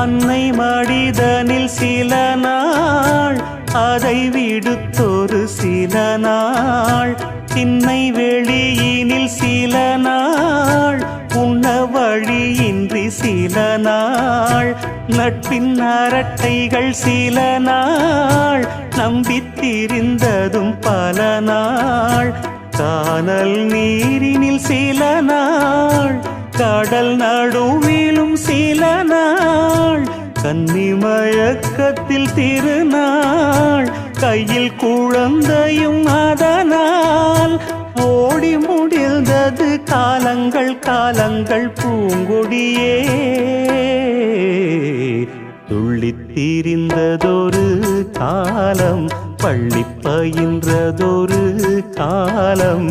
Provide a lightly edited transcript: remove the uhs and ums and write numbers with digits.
அன்னை மடிதனில் சில நாள் அதை விடுத்தொரு சில நாள் திண்ணை வெளியினில் சில நாள் உண்ண வழியின்றி சில நாள் நட்பின் அரட்டைகள் சில நாள் நம்பித்திரிந்ததும் பல நாள் கானல் நீரினில் சில நாள் கடல் நடுவிலும் சில நாள் கன்னிமயக்கத்தில் திருநாள் கையில் குழந்தையும் அதனால் ஓடி முடிந்தது காலங்கள் காலங்கள் பூங்கொடியே துள்ளித்திரிந்ததொரு காலம் பள்ளி பயின்றதொரு காலம்